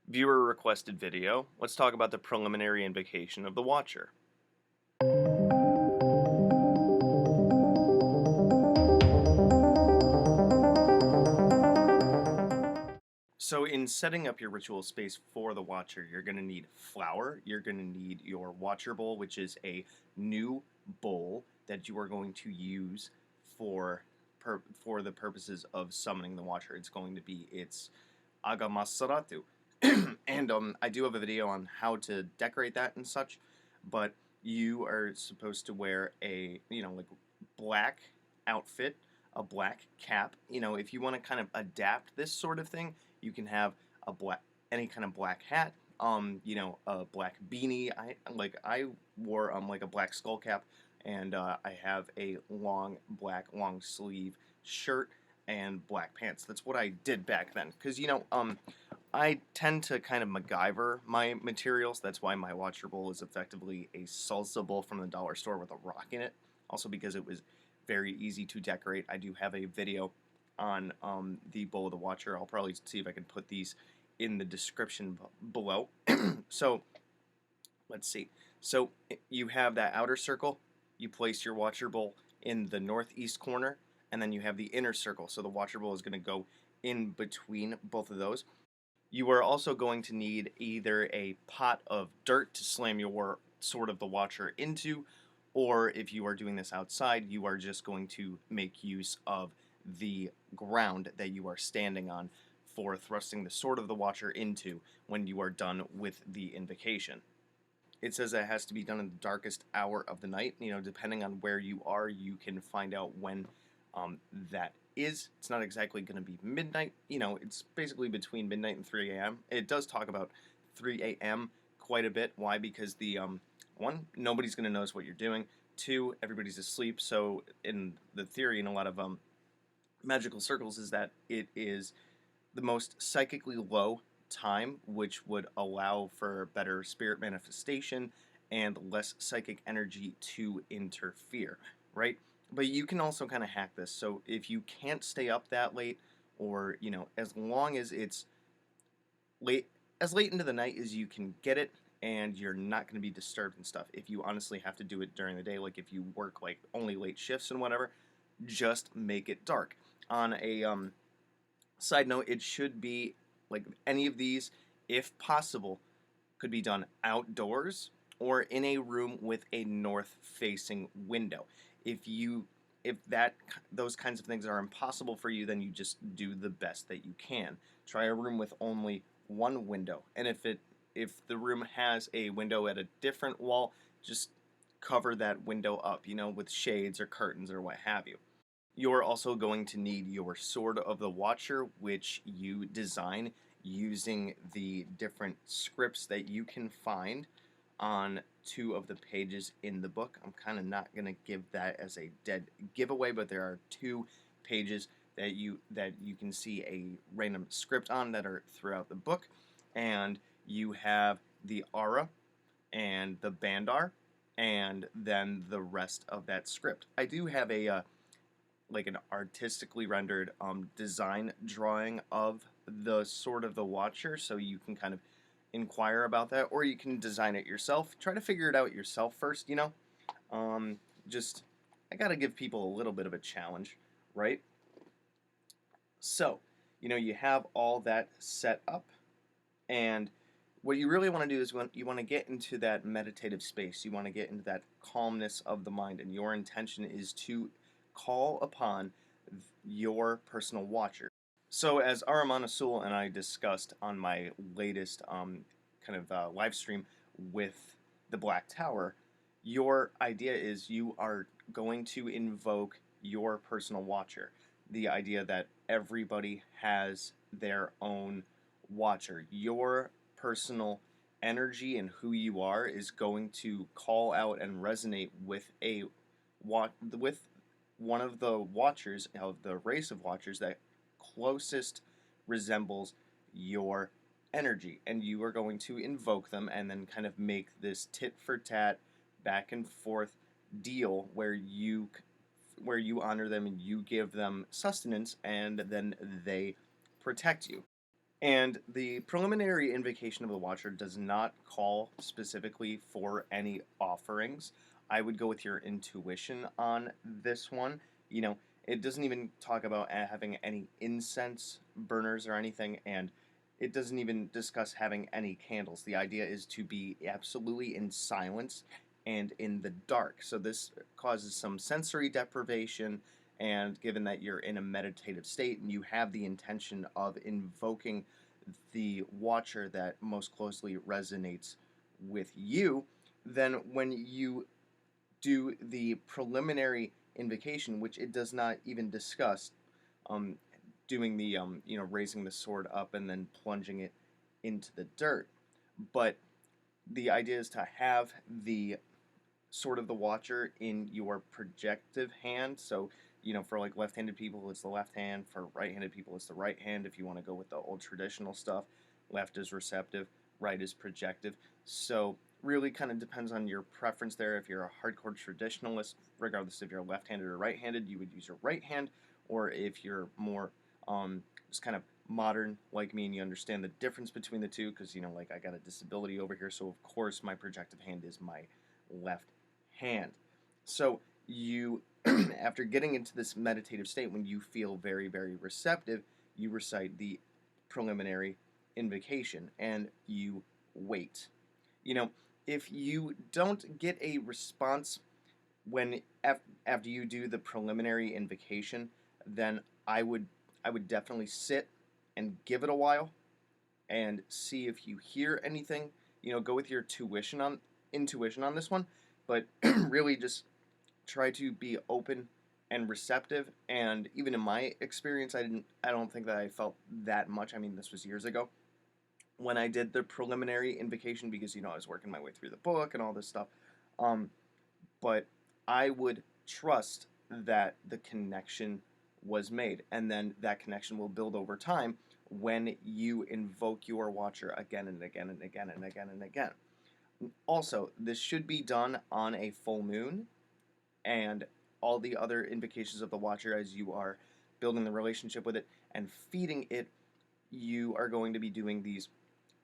Viewer requested video. Let's talk about the preliminary invocation of the Watcher. So in setting up your ritual space for the Watcher, you're going to need flour, you're going to need your Watcher bowl, which is a new bowl that you are going to use for for the purposes of summoning the Watcher. It's going to be its Agamasaratu. And I do have a video on how to decorate that and such, but you are supposed to wear a, like black outfit, a black cap. If you want to kind of adapt this sort of thing, you can have any kind of black hat, a black beanie. I wore like a black skull cap, and I have a long sleeve shirt and black pants. That's what I did back then, because I tend to kind of MacGyver my materials. That's why my Watcher bowl is effectively a salsa bowl from the dollar store with a rock in it. Also because it was very easy to decorate. I do have a video on the bowl of the Watcher. I'll probably see if I can put these in the description below. So let's see. So you have that outer circle. You place your Watcher bowl in the northeast corner, and then you have the inner circle. So the Watcher bowl is going to go in between both of those. You are also going to need either a pot of dirt to slam your Sword of the Watcher into, or if you are doing this outside, you are just going to make use of the ground that you are standing on for thrusting the Sword of the Watcher into when you are done with the invocation. It says that it has to be done in the darkest hour of the night. Depending on where you are, you can find out when that is. It's not exactly going to be midnight. It's basically between midnight and 3 a.m. It does talk about 3 a.m. quite a bit. Why? Because one, nobody's going to notice what you're doing. Two, everybody's asleep. So in the theory, in a lot of magical circles, is that it is the most psychically low time, which would allow for better spirit manifestation and less psychic energy to interfere, right? But you can also kind of hack this. So if you can't stay up that late, or as long as it's late, as late into the night as you can get it, and you're not going to be disturbed and stuff. If you honestly have to do it during the day, like if you work like only late shifts and whatever, just make it dark. On a side note, it should be like any of these, if possible, could be done outdoors or in a room with a north-facing window. If those kinds of things are impossible for you, then you just do the best that you can. Try a room with only one window, and if the room has a window at a different wall, just cover that window up, with shades or curtains or what have you. You're also going to need your Sword of the Watcher, which you design using the different scripts that you can find on two of the pages in the book. I'm kind of not going to give that as a dead giveaway, but there are two pages that you can see a random script on that are throughout the book, and you have the aura and the bandar, and then the rest of that script. I do have a like an artistically rendered design drawing of the Sword of the Watcher, so you can kind of inquire about that, or you can design it yourself. Try to figure it out yourself first, just I gotta give people a little bit of a challenge, right? So, you have all that set up, and what you really want to do is you want to get into that meditative space. You want to get into that calmness of the mind, and your intention is to call upon your personal Watcher. So, as Aramana Sul and I discussed on my latest live stream with the Black Tower, your idea is you are going to invoke your personal Watcher. The idea that everybody has their own Watcher. Your personal energy and who you are is going to call out and resonate with with one of the Watchers of the race of Watchers that closest resembles your energy, and you are going to invoke them and then kind of make this tit for tat back and forth deal where you honor them and you give them sustenance, and then they protect you. And the preliminary invocation of the Watcher does not call specifically for any offerings. I would go with your intuition on this one. You know, it doesn't even talk about having any incense burners or anything, and it doesn't even discuss having any candles. The idea is to be absolutely in silence and in the dark. So this causes some sensory deprivation, and given that you're in a meditative state and you have the intention of invoking the Watcher that most closely resonates with you, then when you do the preliminary invocation, which it does not even discuss, um, doing the raising the sword up and then plunging it into the dirt, but the idea is to have the Sword of the Watcher in your projective hand. So, for like left-handed people, it's the left hand. For right-handed people, it's the right hand. If you want to go with the old traditional stuff, left is receptive, right is projective. So, really kind of depends on your preference there. If you're a hardcore traditionalist, regardless if you're left-handed or right-handed, you would use your right hand. Or if you're more just kind of modern like me and you understand the difference between the two, because like I got a disability over here, so of course my projective hand is my left hand. So you, after getting into this meditative state, when you feel very, very receptive, you recite the preliminary invocation and you wait. You know, if you don't get a response after you do the preliminary invocation, then I would definitely sit and give it a while and see if you hear anything. Go with your intuition on this one, but really just try to be open and receptive. And even in my experience, I don't think that I felt that much. I mean, this was years ago when I did the preliminary invocation, because I was working my way through the book and all this stuff. But I would trust that the connection was made, and then that connection will build over time when you invoke your Watcher again and again and again and again and again. Also, this should be done on a full moon, and all the other invocations of the Watcher, as you are building the relationship with it and feeding it, you are going to be doing these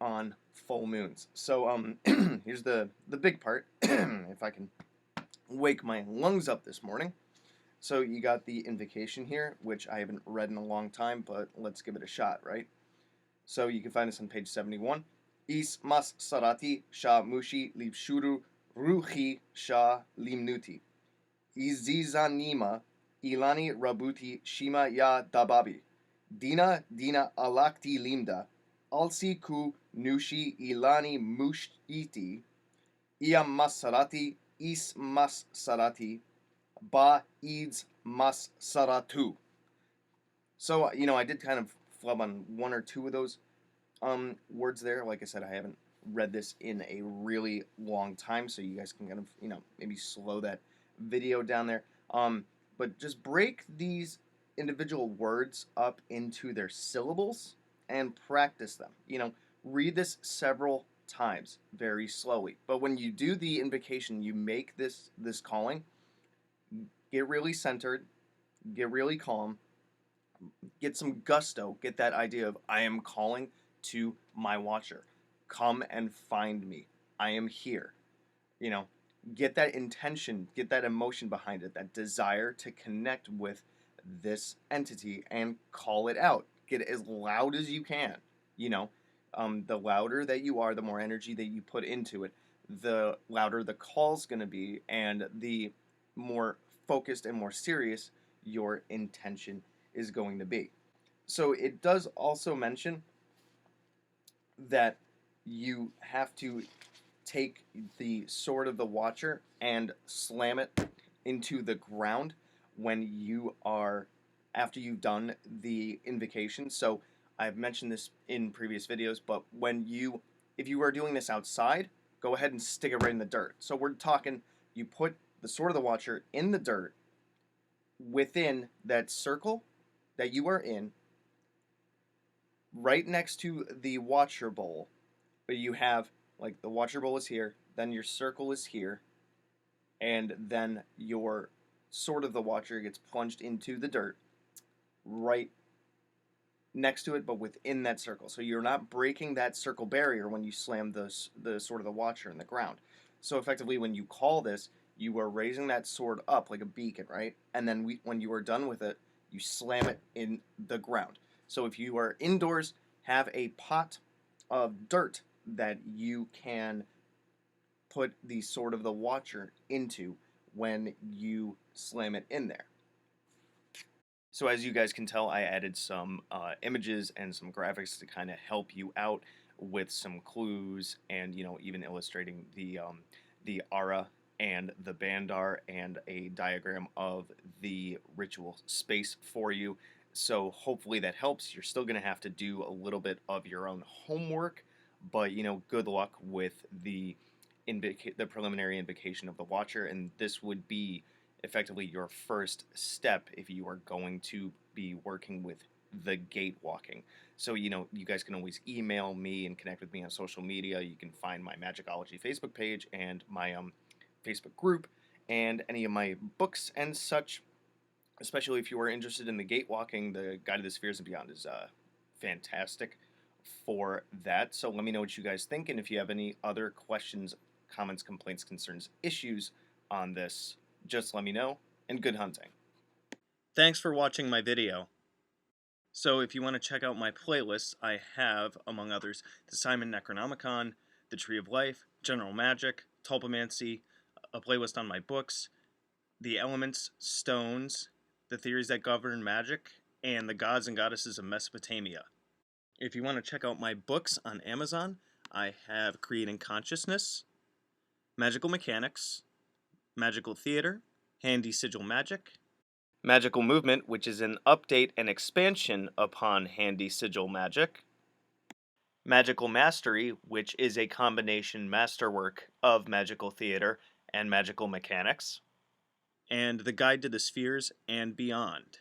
on full moons. So here's the big part. If I can wake my lungs up this morning. So you got the invocation here, which I haven't read in a long time, but let's give it a shot, right? So you can find this on page 71. Is mas sarati sha mushi livshuru ruhi sha limnuti. Izizanima ilani rabuti shima ya dababi. Dina alakti limda. Alsi ku nushi ilani mushiti. Ia masarati is mas sarati. Ba ids mas saratu. So, I did kind of flub on one or two of those words there. Like I said, I haven't read this in a really long time, so you guys can kind of, maybe slow that video down there. But just break these individual words up into their syllables and practice them. Read this several times very slowly. But when you do the invocation, you make this calling, get really centered, get really calm, get some gusto, get that idea of I am calling to my Watcher. Come and find me. I am here. Get that intention, get that emotion behind it, that desire to connect with this entity and call it out. Get as loud as you can. The louder that you are, the more energy that you put into it, the louder the call's going to be, and the more focused and more serious your intention is going to be. So it does also mention that you have to take the Sword of the Watcher and slam it into the ground after you've done the invocation. So I've mentioned this in previous videos, but if you are doing this outside, go ahead and stick it right in the dirt. So we're talking, you put the Sword of the Watcher in the dirt within that circle that you are in, right next to the Watcher Bowl. But you have, like, the Watcher Bowl is here, then your circle is here, and then your Sword of the Watcher gets plunged into the dirt right next to it, but within that circle. So you're not breaking that circle barrier when you slam the sword of the Watcher in the ground. So effectively, when you call this, you are raising that sword up like a beacon, right? And then when you are done with it, you slam it in the ground. So if you are indoors, have a pot of dirt that you can put the sword of the Watcher into when you slam it in there. So as you guys can tell, I added some images and some graphics to kind of help you out with some clues, and even illustrating the aura and the bandar, and a diagram of the ritual space for you. So hopefully that helps. You're still going to have to do a little bit of your own homework, but good luck with the preliminary invocation of the Watcher, and this would be effectively your first step if you are going to be working with the gate walking. So, you guys can always email me and connect with me on social media. You can find my Magickology Facebook page and my Facebook group, and any of my books and such. Especially if you are interested in the gate walking, the Guide to the Spheres and Beyond is fantastic for that. So let me know what you guys think, and if you have any other questions, comments, complaints, concerns, issues on this, just let me know, and good hunting. Thanks for watching my video. So if you want to check out my playlists, I have, among others, the Simon Necronomicon, the Tree of Life, General Magic, Tulpamancy, a playlist on my books, the elements, stones, the theories that govern magic, and the gods and goddesses of Mesopotamia. If you want to check out my books on Amazon, I have Creating Consciousness, Magical Mechanics, Magical Theater, Handy Sigil Magic, Magical Movement, which is an update and expansion upon Handy Sigil Magic, Magical Mastery, which is a combination masterwork of Magical Theater and Magical Mechanics, and The Guide to the Spheres and Beyond.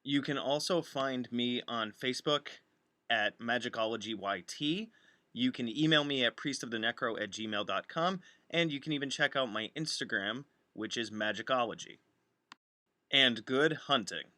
You can also find me on Facebook at Magickology YT. You can email me at priestofthenecro@gmail.com, and you can even check out my Instagram, which is Magickology. And good hunting.